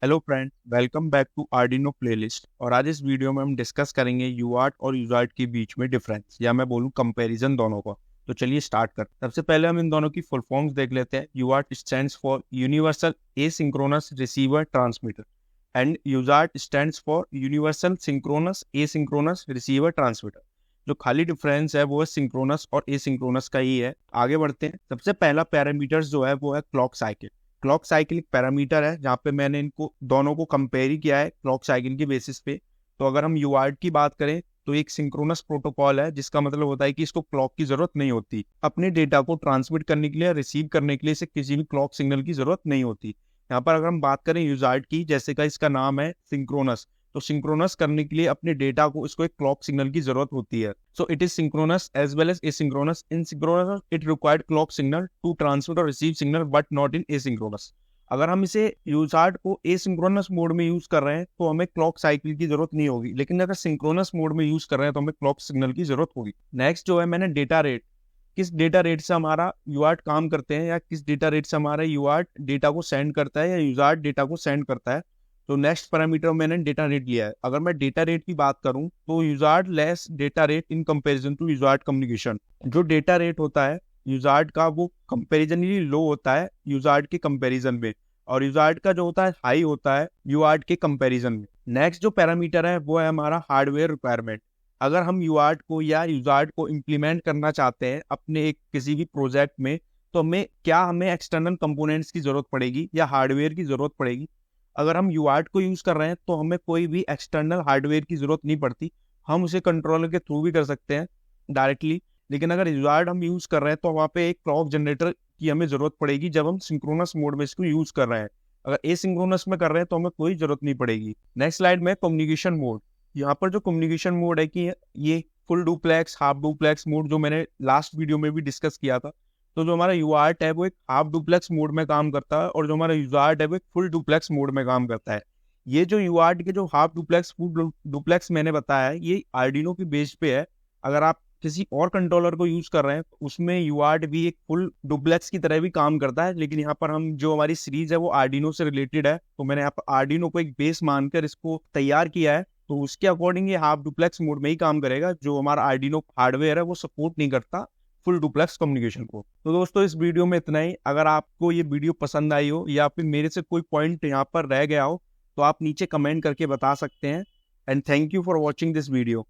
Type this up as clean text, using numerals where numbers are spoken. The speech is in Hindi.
Hello friend, welcome back to Arduino playlist. और आज इस वीडियो में हम डिस्कस करेंगे यूआर्ट और यूजार्ट के बीच में डिफरेंस, या मैं बोलूँ कंपैरिजन दोनों का। तो चलिए स्टार्ट करते हैं। सबसे पहले हम इन दोनों की फुल फॉर्म्स देख लेते हैं। UART stands for universal asynchronous receiver transmitter and USART stands for universal synchronous asynchronous receiver transmitter. जो खाली डिफरेंस है वो है सिंक्रोनस और एसिंक्रोनस का ही है। आगे बढ़ते हैं। सबसे पहला पैरामीटर्स जो है वो है क्लॉक साइकिल। क्लॉक साइकिल एक पैरामीटर है जहाँ पे मैंने इनको दोनों को कंपेयर ही किया है क्लॉक साइकिल के बेसिस पे। तो अगर हम यूआर्ट की बात करें तो एक सिंक्रोनस प्रोटोकॉल है, जिसका मतलब होता है कि इसको क्लॉक की जरूरत नहीं होती। अपने डेटा को ट्रांसमिट करने के लिए, रिसीव करने के लिए इसे किसी भी क्लॉक सिग्नल की जरूरत नहीं होती। यहाँ पर अगर हम बात करें यूजार्ट की, जैसे का इसका नाम है सिंक्रोनस, तो सिंक्रोनस करने के लिए अपने डेटा को इसको एक क्लॉक सिग्नल की जरूरत होती है। So it is synchronous as well as asynchronous. In synchronous it required clock signal to transmit और receive signal, but not in asynchronous. अगर हम इसे यूजार्ट को एसिंक्रोनस मोड में यूज कर रहे हैं तो हमें क्लॉक साइकिल की जरूरत नहीं होगी, लेकिन अगर सिंक्रोनस मोड में यूज कर रहे हैं तो हमें क्लॉक सिग्नल की जरूरत होगी। नेक्स्ट जो है मैंने डेटा रेट, किस डेटा रेट से हमारा यूआर्ट काम करते हैं, या किस डेटा रेट से हमारा यूआर्ट डेटा को सेंड करता है या यूजार्ट डेटा को सेंड करता है। तो नेक्स्ट पैरामीटर मैंने डेटा रेट लिया है। अगर मैं डेटा रेट की बात करूं तो USART less data rate in comparison to USART communication. जो डेटा रेट होता है यूजार्ट का वो कंपेरिजनली लो होता है यूजार्ट के कंपैरिजन में, और यूजार्ट का जो होता है हाई होता है यूआर्ट के कंपैरिजन में। नेक्स्ट जो पैरामीटर है वो है हमारा हार्डवेयर रिक्वायरमेंट। अगर हम यूआर्ट को या यूजार्ट को इम्प्लीमेंट करना चाहते हैं अपने एक किसी भी प्रोजेक्ट में, तो हमें एक्सटर्नल कंपोनेंट्स की जरूरत पड़ेगी या हार्डवेयर की जरूरत पड़ेगी। अगर हम यूआर्ट को यूज कर रहे हैं तो हमें कोई भी एक्सटर्नल हार्डवेयर की जरूरत नहीं पड़ती। हम उसे कंट्रोलर के थ्रू भी कर सकते हैं डायरेक्टली। लेकिन अगर यूजार्ट हम यूज कर रहे हैं तो वहाँ पे एक क्लॉक जनरेटर की हमें जरूरत पड़ेगी जब हम सिंक्रोनस मोड में इसको यूज कर रहे हैं। अगर एसिंक्रोनस में कर रहे हैं तो हमें कोई जरूरत नहीं पड़ेगी। नेक्स्ट स्लाइड में कम्युनिकेशन मोड। यहाँ पर जो कम्युनिकेशन मोड है कि ये full duplex, half duplex mode, जो मैंने लास्ट वीडियो में भी डिस्कस किया था। तो जो हमारा यूआर्ट है वो एक हाफ डुप्लेक्स मोड में काम करता है, और जो हमारा यूजार्ट है वो एक फुल डुप्लेक्स मोड में काम करता है। ये जो यूआर्ट के जो हाफ डुप्लेक्स फुल डुप्लेक्स मैंने बताया है, ये आर्डिनो की बेस पे है। अगर आप किसी और कंट्रोलर को यूज कर रहे हैं तो उसमें यूआर्ट भी एक फुल डुप्लेक्स की तरह भी काम करता है, लेकिन यहाँ पर हम जो हमारी सीरीज है वो आर्डिनो से रिलेटेड है, तो मैंने यहाँ पर आर्डिनो को एक बेस मानकर इसको तैयार किया है। तो उसके अकॉर्डिंग ये हाफ डुप्लेक्स मोड में ही काम करेगा। जो हमारा आर्डिनो हार्डवेयर है वो सपोर्ट नहीं करता फुल डुप्लेक्स कम्युनिकेशन को। तो दोस्तों इस वीडियो में इतना ही। अगर आपको ये वीडियो पसंद आई हो या फिर मेरे से कोई पॉइंट यहाँ पर रह गया हो तो आप नीचे कमेंट करके बता सकते हैं। And thank you for watching this video.